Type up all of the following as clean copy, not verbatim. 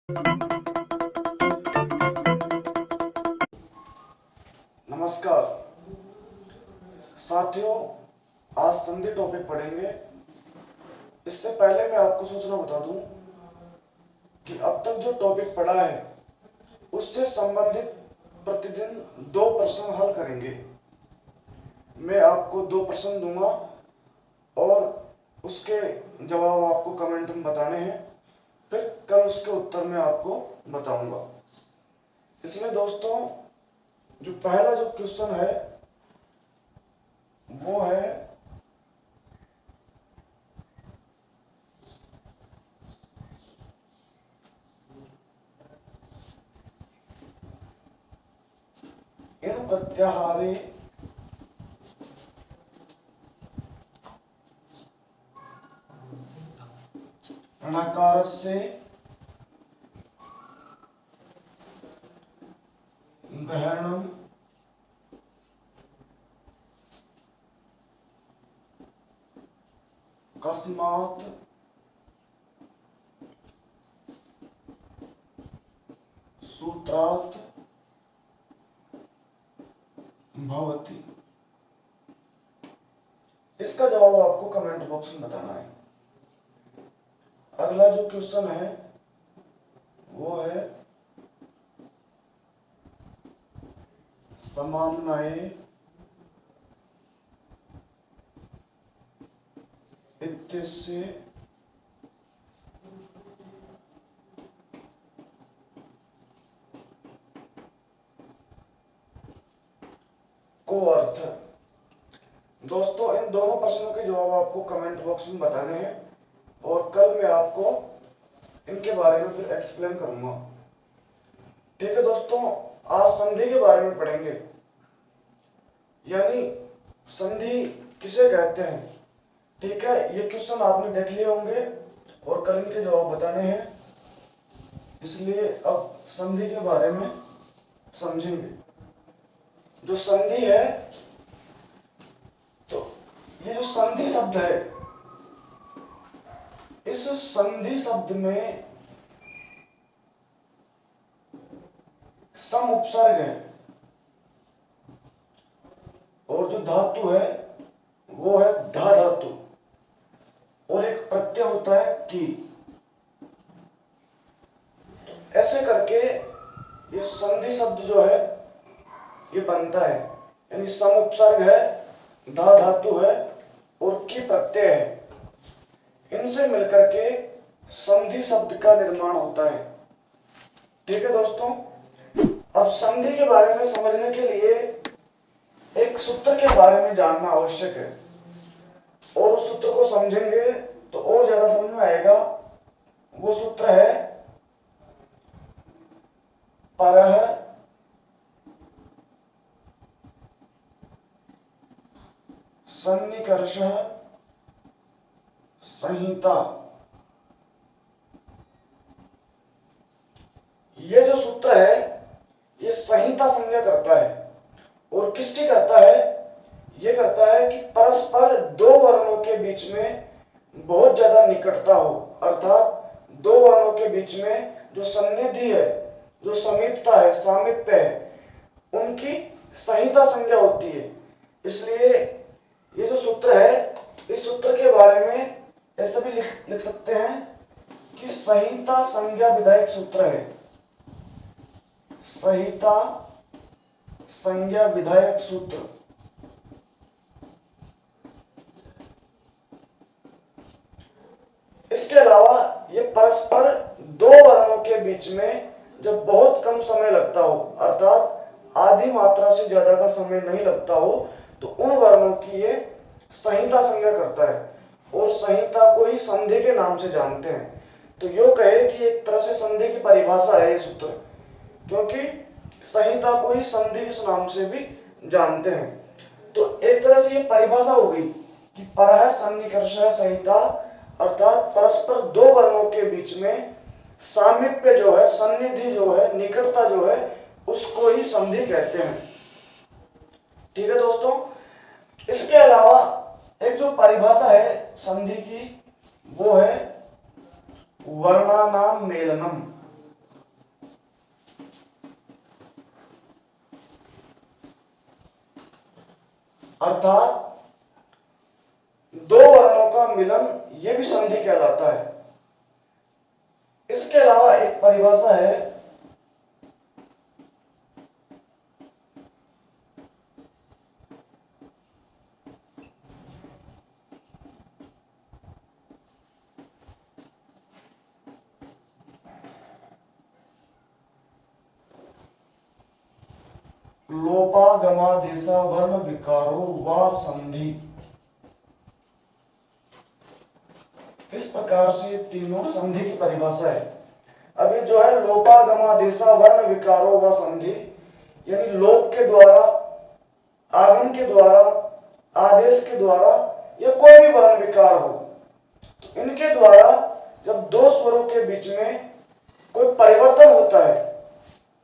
नमस्कार साथियों, आज संधि टॉपिक पढ़ेंगे। इससे पहले मैं आपको सूचना बता दूं कि अब तक जो टॉपिक पढ़ा है उससे संबंधित प्रतिदिन 2 प्रश्न हल करेंगे। मैं आपको 2 प्रश्न दूंगा और उसके जवाब आपको कमेंट में बताने हैं। फिर कल उसके उत्तर मैं आपको बताऊंगा। इसमें दोस्तों जो पहला जो क्वेश्चन है वो है इन प्रत्याहारे णकारस्य ग्रहणम कस्मात् सूत्रात् भवति। इसका जवाब आपको कमेंट बॉक्स में बताना है। अगला जो क्वेश्चन है वो है समाम्नाये इत्यस्य को अर्थ। दोस्तों इन दोनों प्रश्नों के जवाब आपको कमेंट बॉक्स में बताने हैं और कल मैं आपको इनके बारे में फिर एक्सप्लेन करूंगा। ठीक है दोस्तों, आज संधि के बारे में पढ़ेंगे, यानी संधि किसे कहते हैं। ठीक है, ये क्वेश्चन आपने देख लिए होंगे और कल इनके जवाब बताने हैं, इसलिए अब संधि के बारे में समझेंगे। जो संधि है, तो ये जो संधि शब्द है, इस संधि शब्द में सम उपसर्ग है और जो धातु है वो है धा धातु और एक प्रत्यय होता है की। तो ऐसे करके ये संधि शब्द जो है ये बनता है, यानी सम उपसर्ग है, धा धातु है और की प्रत्यय है। इनसे मिलकर के संधि शब्द का निर्माण होता है। ठीक है दोस्तों, अब संधि के बारे में समझने के लिए एक सूत्र के बारे में जानना आवश्यक है और उस सूत्र को समझेंगे तो और ज्यादा समझ में आएगा। वो सूत्र है परः सन्निकर्षः संहिता। ये जो सूत्र है ये संहिता संज्ञा करता है और किसकी करता है? ये करता है कि परस्पर दो वर्णों के बीच में बहुत ज्यादा निकटता हो, अर्थात दो वर्णों के बीच में जो सन्निधि है, जो समीपता है, सामीप्य है, उनकी संहिता संज्ञा होती है। इसलिए ये जो सूत्र है, इस सूत्र के बारे में ऐसे भी लिख सकते हैं कि संहिता संज्ञा विधायक सूत्र है। संहिता संज्ञा विधायक सूत्र। इसके अलावा ये परस्पर दो वर्णों के बीच में जब बहुत कम समय लगता हो, अर्थात आधी मात्रा से ज्यादा का समय नहीं लगता हो, तो उन वर्णों की ये संहिता संज्ञा करता है और संहिता को ही संधि के नाम से जानते हैं। तो यो कहे कि एक तरह से संधि की परिभाषा है ये सूत्र, क्योंकि संहिता को ही संधि इस नाम से भी जानते हैं। तो एक तरह से ये परिभाषा हो गई कि परः सन्निकर्षः संहिता, अर्थात परस्पर दो वर्णों के बीच में सामीप्य जो है, सन्निधि जो है, निकटता जो है, उसको ही संधि कहते हैं। ठीक है दोस्तों, इसके अलावा एक जो परिभाषा है संधि की वो है वर्णानाम मेलनम। अर्थात दो वर्णों का मिलन यह भी संधि कहलाता है। इसके अलावा एक परिभाषा है लोपागमादेशा वर्ण विकारो वा संधि। इस प्रकार से तीनों संधि की परिभाषा है। अभी जो है लोपागमादेशा वर्ण विकारो व संधि, यानी लोप के द्वारा, आगम के द्वारा, आदेश के द्वारा या कोई भी वर्ण विकार हो, तो इनके द्वारा जब दो स्वरों के बीच में कोई परिवर्तन होता है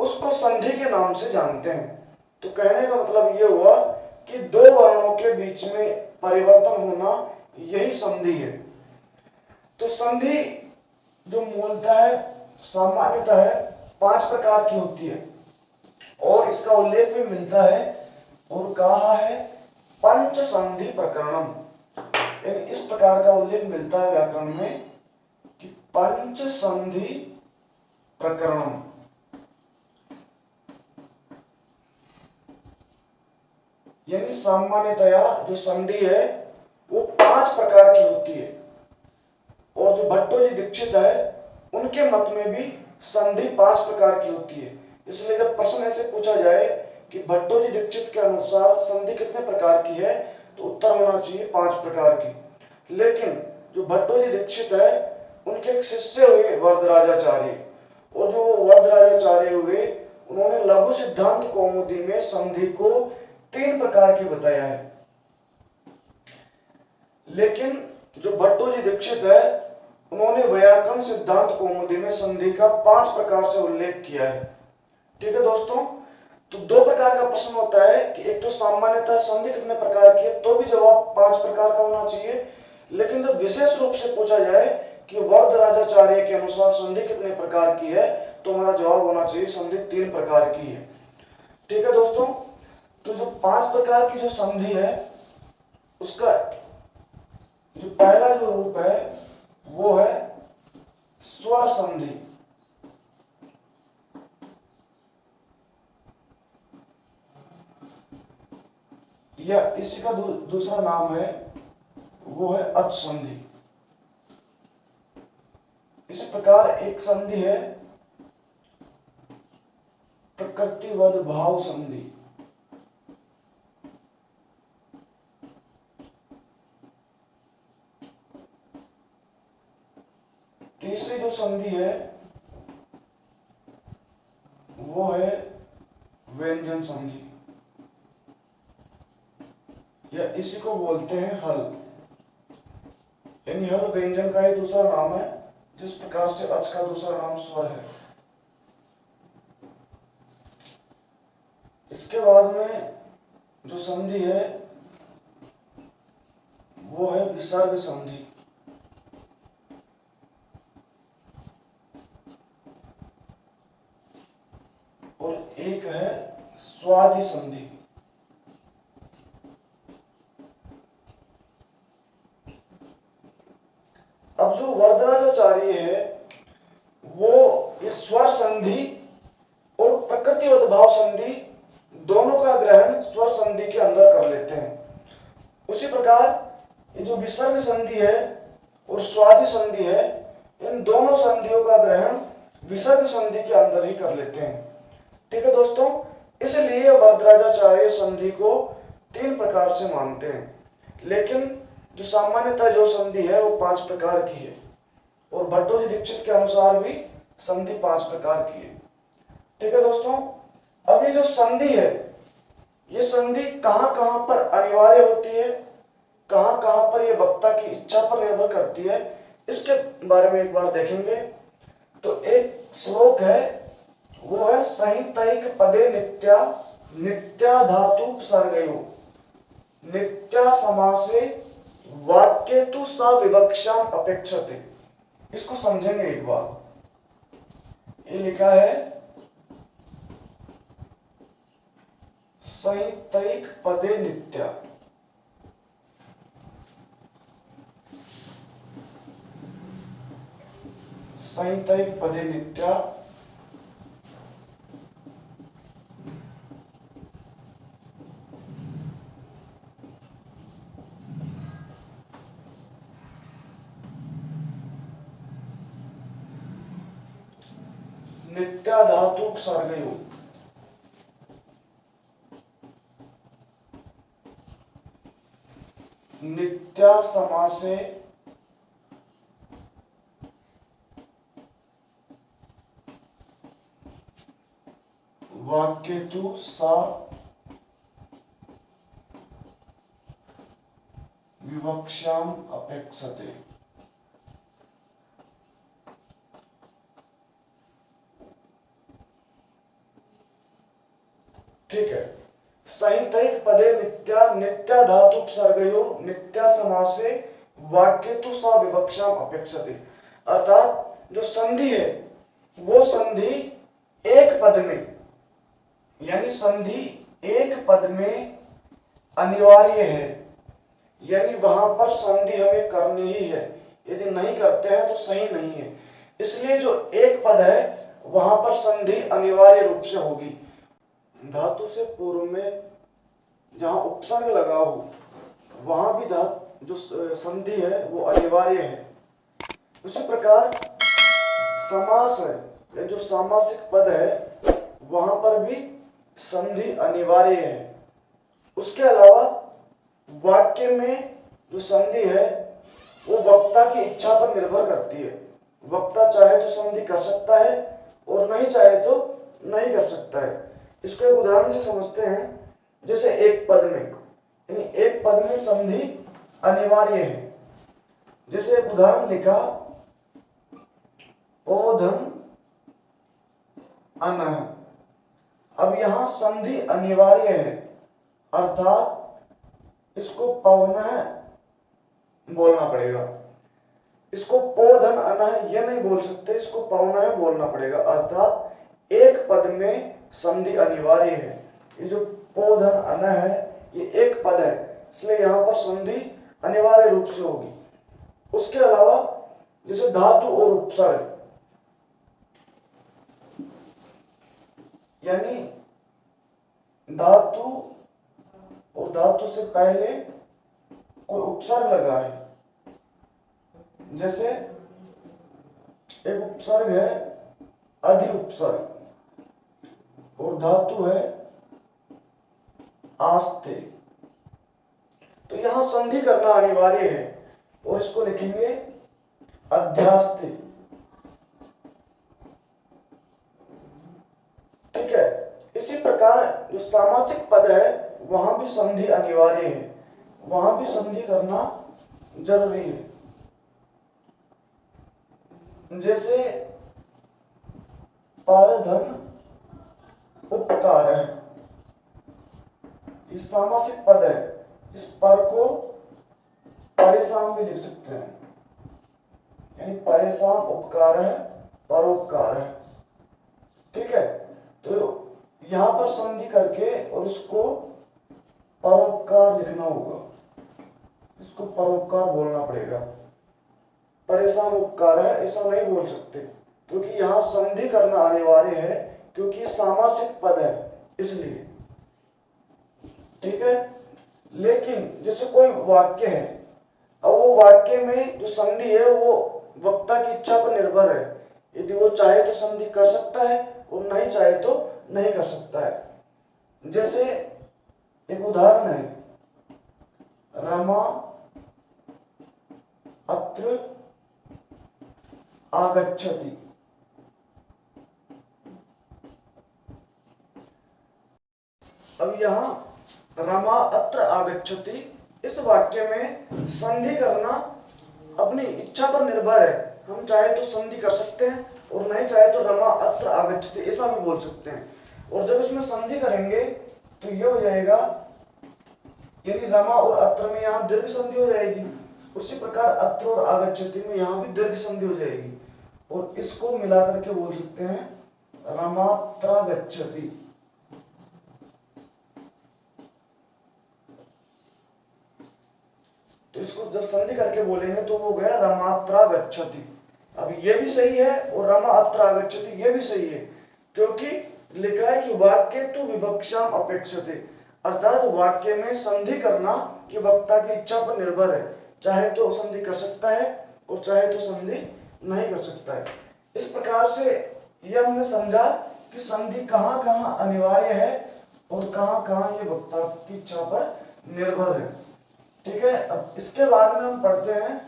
उसको संधि के नाम से जानते हैं। तो कहने का मतलब यह हुआ कि दो वर्णों के बीच में परिवर्तन होना यही संधि है। तो संधि जो मूलतः है, सामान्यतः है, 5 प्रकार की होती है और इसका उल्लेख भी मिलता है और कहा है पंच संधि प्रकरणम। यानी इस प्रकार का उल्लेख मिलता है व्याकरण में कि पंच संधि प्रकरणम। यानी सामान्यतया जो संधि है वो 5 प्रकार की होती है और जो भट्टोजी दीक्षित है उनके मत में भी संधि 5 प्रकार की होती है। इसलिए जब प्रश्न ऐसे पूछा जाए कि भट्टोजी दीक्षित के अनुसार संधि कितने प्रकार की है, तो उत्तर होना चाहिए 5 प्रकार की। लेकिन जो भट्टोजी दीक्षित है उनके एक शिष्य हुए वरदराजाचार्य, और जो वरदराजाचार्य हुए उन्होंने लघु सिद्धांत कौमुदी में संधि को 3 प्रकार की बताया है। लेकिन जो भट्टोजी दीक्षित है उन्होंने व्याकरण सिद्धांत कौमुदी में संधि का 5 प्रकार से उल्लेख किया है। ठीक है दोस्तों, तो 2 प्रकार का प्रश्न होता है कि एक तो सामान्यतः संधि कितने प्रकार की है, तो भी जवाब 5 प्रकार का होना चाहिए। लेकिन जब विशेष रूप से पूछा जाए कि वरदराजाचार्य के अनुसार संधि कितने प्रकार की है, तो हमारा जवाब होना चाहिए संधि 3 प्रकार की है। ठीक है दोस्तों, तो जो 5 प्रकार की जो संधि है उसका जो पहला जो रूप है वो है स्वर संधि। या इसी का दूसरा नाम है वो है अच संधि। इसी प्रकार एक संधि है प्रकृतिवद भाव संधि। तीसरी जो संधि है वो है व्यंजन संधि, या इसी को बोलते हैं हल। यानी हल व्यंजन का ही दूसरा नाम है, जिस प्रकार से अच का दूसरा नाम स्वर है। इसके बाद में जो संधि है वो है विसर्ग संधि। और एक है स्वादि संधि। अब जो वरदराजाचार्य है वो ये स्वर संधि और प्रकृतिवद भाव संधि दोनों का ग्रहण स्वर संधि के अंदर कर लेते हैं। उसी प्रकार ये जो विसर्ग संधि है और स्वादि संधि है, इन दोनों संधियों का ग्रहण विसर्ग संधि के अंदर ही कर लेते हैं। ठीक है दोस्तों, इसलिए वरदराजाचार्य संधि को 3 प्रकार से मानते हैं। लेकिन जो सामान्यतः जो संधि है वो 5 प्रकार की है और भट्टोजी दीक्षित के अनुसार भी संधि 5 प्रकार की है। ठीक है दोस्तों, अभी जो संधि है ये संधि कहां कहां पर अनिवार्य होती है, कहां कहां पर ये वक्ता की इच्छा पर निर्भर करती है, इसके बारे में एक बार देखेंगे। तो एक श्लोक है वो है संहितैक पदे नित्या नित्या धातु उपसर्गयो नित्या समासे वाक्य तु सविवक्षाम अपेक्षते। इसको समझेंगे एक बार। ये लिखा है संहितैक पदे नित्या, संहितैक पदे नित्या नित्या धातु सर्गयो नित्या समासे वाक्येतु सा विवक्षाम अपेक्षते। ठीक है, संहितैक पदे नित्या नित्या धातु सर्गयो नित्या समासे वाक्येतु सा विवक्षाम अपेक्षते। अर्थात जो संधि है वो संधि एक पद में, यानी संधि एक पद में अनिवार्य है, यानी वहां पर संधि हमें करनी ही है, यदि नहीं करते हैं तो सही नहीं है। इसलिए जो एक पद है वहां पर संधि अनिवार्य रूप से होगी। धातु से पूर्व में जहां उपसर्ग लगा हो वहां भी धातु जो संधि है वो अनिवार्य है। उसी प्रकार समास है, जो सामासिक पद है वहां पर भी संधि अनिवार्य है। उसके अलावा वाक्य में जो संधि है वो वक्ता की इच्छा पर निर्भर करती है। वक्ता चाहे तो संधि कर सकता है और नहीं चाहे तो नहीं कर सकता है। इसको एक उदाहरण से समझते हैं। जैसे एक पद में, यानी एक पद में संधि अनिवार्य है। जैसे एक उदाहरण लिखा, ओधन अनः। अब यहां संधि अनिवार्य है, अर्थात इसको पवनः बोलना पड़ेगा। इसको पोधन अनः यह नहीं बोल सकते, इसको पवनः बोलना पड़ेगा। अर्थात एक पद में संधि अनिवार्य है। ये जो पोधन अनः है ये एक पद है, इसलिए यहां पर संधि अनिवार्य रूप से होगी। उसके अलावा जैसे धातु और उपसर्ग, यानी धातु और धातु से पहले कोई उपसर्ग लगा है। जैसे एक उपसर्ग है अधि उपसर्ग और धातु है आस्ते, तो यहां संधि करना अनिवार्य है और इसको लिखेंगे अध्यास्ते। ठीक है, इसी प्रकार जो सामासिक पद है वहां भी संधि अनिवार्य है, वहां भी संधि करना जरूरी है। जैसे परधन उपकार है, ये सामासिक पद है। इस पर को परेशान भी लिख सकते हैं, यानी परेशान उपकार है, परोपकार है। ठीक है, तो यहां पर संधि करके और इसको परोपकार लिखना होगा, इसको परोपकार बोलना पड़ेगा। परेशान उपकार है ऐसा नहीं बोल सकते, क्योंकि यहां संधि करना अनिवार्य है, क्योंकि सामासिक पद है इसलिए। ठीक है, लेकिन जैसे कोई वाक्य है, अब वो वाक्य में जो संधि है वो वक्ता की इच्छा पर निर्भर है। यदि वो चाहे तो संधि कर सकता है और नहीं चाहे तो नहीं कर सकता है। जैसे एक उदाहरण है, रमा अत्र आगच्छति। अब यहां रमा अत्र आगच्छति, इस वाक्य में संधि करना अपनी इच्छा पर निर्भर है। हम चाहे तो संधि कर सकते हैं और नहीं चाहे तो रमा अत्र आगच्छति ऐसा भी बोल सकते हैं। और जब इसमें संधि करेंगे तो यह हो जाएगा, यानी रमा और अत्र में यहां दीर्घ संधि हो जाएगी। उसी प्रकार अत्र और आगच्छति में यहां भी दीर्घ संधि हो जाएगी, और इसको मिला करके बोल सकते हैं रमात्रागच्छति। तो इसको जब संधि करके बोलेंगे तो वो गया रमात्रागच्छति। अब ये भी सही है और रमा अत्र आगच्छति ये भी सही है, क्योंकि लिखा है कि वाक्य तु विवक्षाम अपेक्षते, अर्थात वाक्य में संधि करना कि वक्ता की इच्छा पर निर्भर है, चाहे तो संधि कर सकता है और चाहे तो संधि नहीं कर सकता है। इस प्रकार से यह हमने समझा कि संधि कहाँ कहाँ अनिवार्य है और कहाँ कहाँ ये वक्ता की इच्छा पर निर्भर है। ठीक है, अब इसके बाद में हम पढ़ते हैं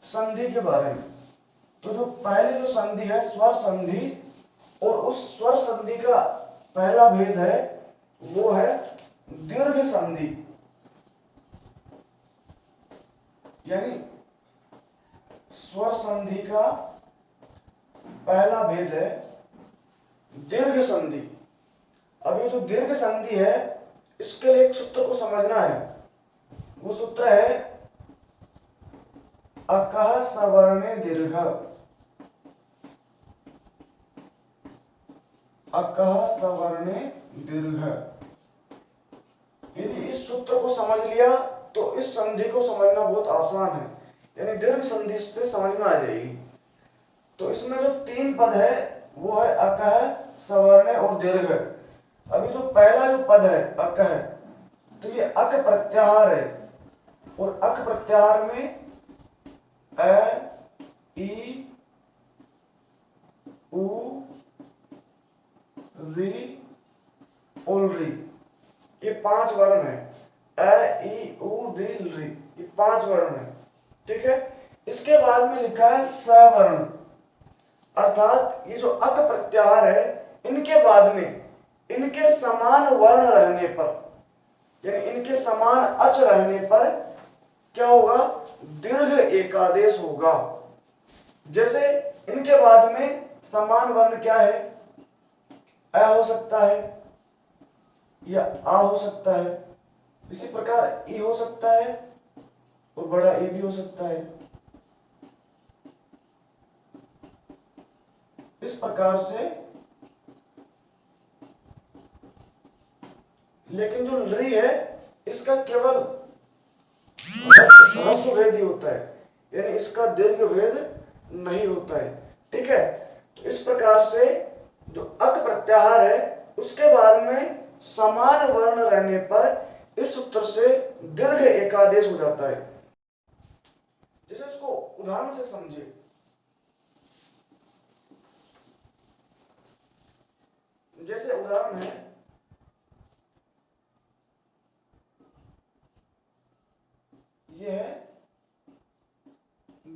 संधि के बारे में। तो जो पहली जो संधि है स्वर संधि, और उस स्वर संधि का पहला भेद है वो है दीर्घ संधि। यानी स्वर संधि का पहला भेद है दीर्घ संधि। अब ये जो दीर्घ संधि है इसके लिए एक सूत्र को समझना है। वो सूत्र है अकः सवर्णे दीर्घ। अकः सवर्णे दीर्घ। यदि इस सूत्र को समझ लिया तो इस संधि को समझना बहुत आसान है, यानी दीर्घ संधि से समझ में आ जाएगी। तो इसमें जो तीन पद है वो है अकः, सवर्ण और दीर्घ। अभी जो पहला जो पद है अकः, तो ये अक प्रत्याहार है, और अक प्रत्याहार में अ, ई, उ, री और री, ये पांच वर्ण है। अ, ई, उ, री, ये पांच वर्ण है। ठीक है, इसके बाद में लिखा है सवर्ण, अर्थात ये जो अक प्रत्याहार है इनके बाद में इनके समान वर्ण रहने पर, यानी इनके समान अच रहने पर क्या होगा, दीर्घ एकादेश होगा। जैसे इनके बाद में समान वर्ण क्या है, अ हो सकता है या आ हो सकता है, इसी प्रकार ई हो सकता है और बड़ा ए भी हो सकता है। इस प्रकार से, लेकिन जो री है इसका केवल ह्रस्व भेद ही होता है, यानी इसका दीर्घ भेद नहीं होता है। ठीक है, तो इस प्रकार से जो अक प्रत्याहार है उसके बाद में समान वर्ण रहने पर इस सूत्र से दीर्घ एकादेश हो जाता है। जैसे इसको उदाहरण से समझे, जैसे उदाहरण है यह है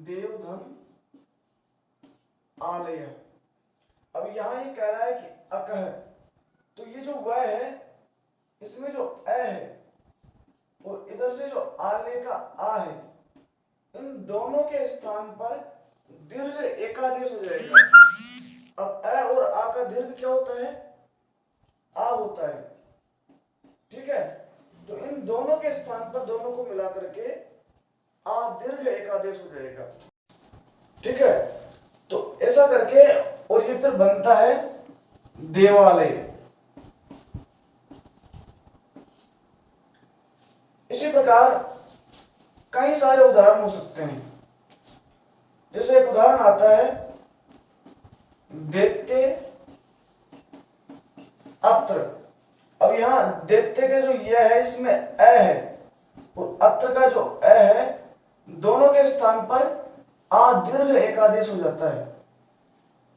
देवधन आलय। अब यहां ये कह रहा है कि अकह, तो ये जो वह है इसमें जो अ है और इधर से जो आले का आ है, इन दोनों के स्थान पर दीर्घ एकादेश हो जाएगा। अब अ और आ का दीर्घ क्या होता है, आ होता है। ठीक है, तो इन दोनों के स्थान पर दोनों को मिला करके आ दीर्घ एकादेश हो जाएगा। ठीक है, तो ऐसा करके और ये फिर बनता है देवालय। इसी प्रकार कई सारे उदाहरण हो सकते हैं। जैसे एक उदाहरण आता है दैत्य अत्र। अब यहां दैत्य के जो यह है इसमें अ है और अत्र का जो अ है, दोनों के स्थान पर आ दीर्घ एकादेश हो जाता है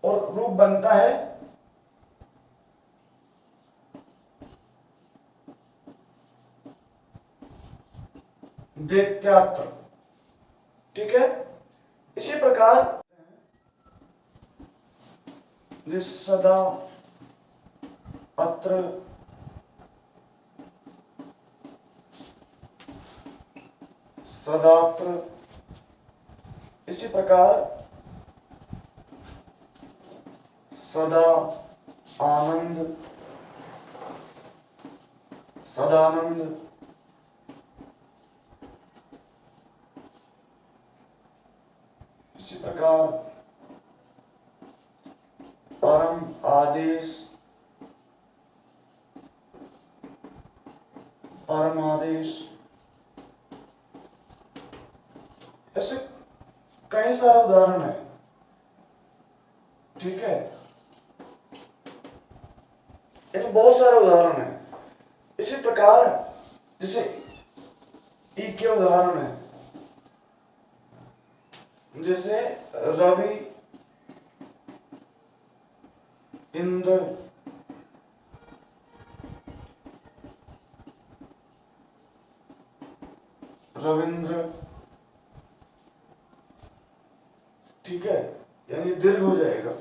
और रूप बनता है दैत्यात्र। ठीक है, इसी प्रकार सदा अत्र, सदात्र, इसी प्रकार सदा आनंद, सदानंद, इसी प्रकार परम आदेश, परम आदेश। ऐसे कई सारे उदाहरण है। ठीक है, यानी बहुत सारे उदाहरण हैं। इसी प्रकार जैसे ई के उदाहरण है, जैसे रवि, इंद्र, रविंद्र, ठीक है, यानी दीर्घ हो जाएगा।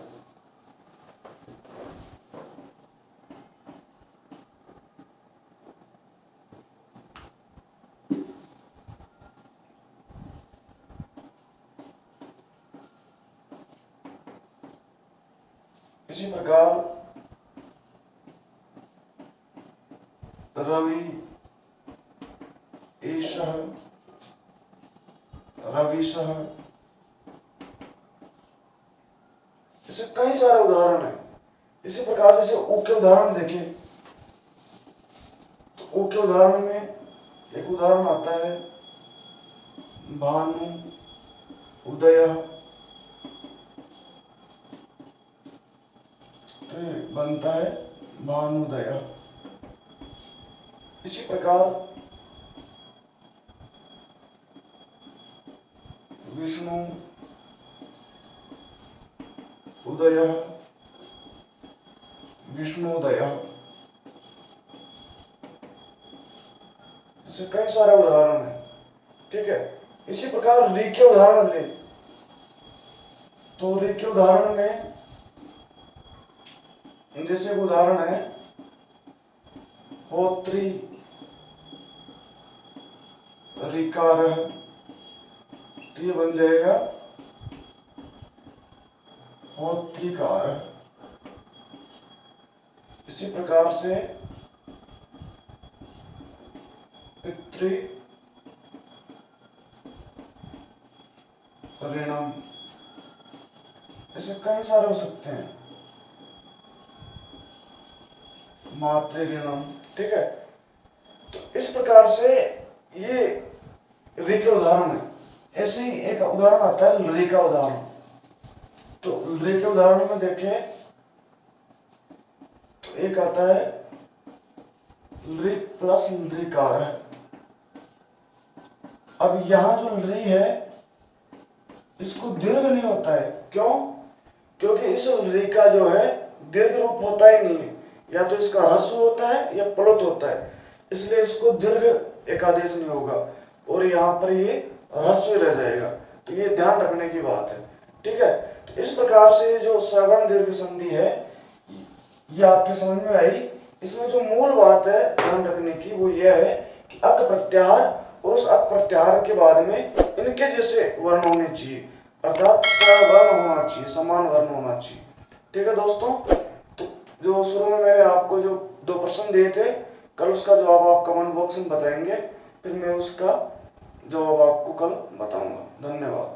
इसी प्रकार रवि, ईशः, रविशः, ऐसे कई सारे उदाहरण हैं। इसी प्रकार जैसे ऊ के उदाहरण देखें तो ऊ के उदाहरण में एक उदाहरण आता है भानु, उदय, तो बनता है भानुदय। इसी प्रकार विष्णु, उदय, विष्णुदय, ऐसे कई सारे उदाहरण हैं। ठीक है, इसी प्रकार री के उदाहरण ले तो री के उदाहरण में जैसे उदाहरण है होत्री, ऋकार, तो ये बन जाएगा होत्रिकार। इसी प्रकार से पितृ, ऋणम, ऐसे कई सारे हो सकते हैं, मातृ ऋणम। ठीक है, तो इस प्रकार से ये री के उदाहरण है। ऐसे ही एक उदाहरण आता है री का उदाहरण। तो री के उदाहरण में देखें तो एक आता है री प्लस ऋकार है। अब यहां जो री है इसको दीर्घ नहीं होता है। क्यों? क्योंकि इस री का जो है दीर्घ रूप होता ही नहीं है, या तो इसका ह्रस्व होता है या प्लुत होता है, इसलिए इसको दीर्घ एकादेश नहीं होगा और यहाँ पर ये ह्रस्व रह जाएगा। तो ये ध्यान रखने की बात है। ठीक है, तो इस प्रकार से जो सवर्ण दीर्घ संधि है ये आपके समझ में आई। इसमें जो मूल बात है ध्यान रखने की वो ये है कि अक प्रत्याहार और उस अक प्रत्याहार के बाद में इनके जैसे वर्ण होने चाहिए, अर्थात स्वर्ण होना चाहिए, समान वर्ण होना चाहिए। ठीक है दोस्तों, तो जो शुरू में मैंने आपको जो 2 प्रश्न दिए थे, कल उसका जवाब आप कमेंट बॉक्स में बताएंगे, फिर मैं उसका जवाब आपको कल बताऊंगा। धन्यवाद।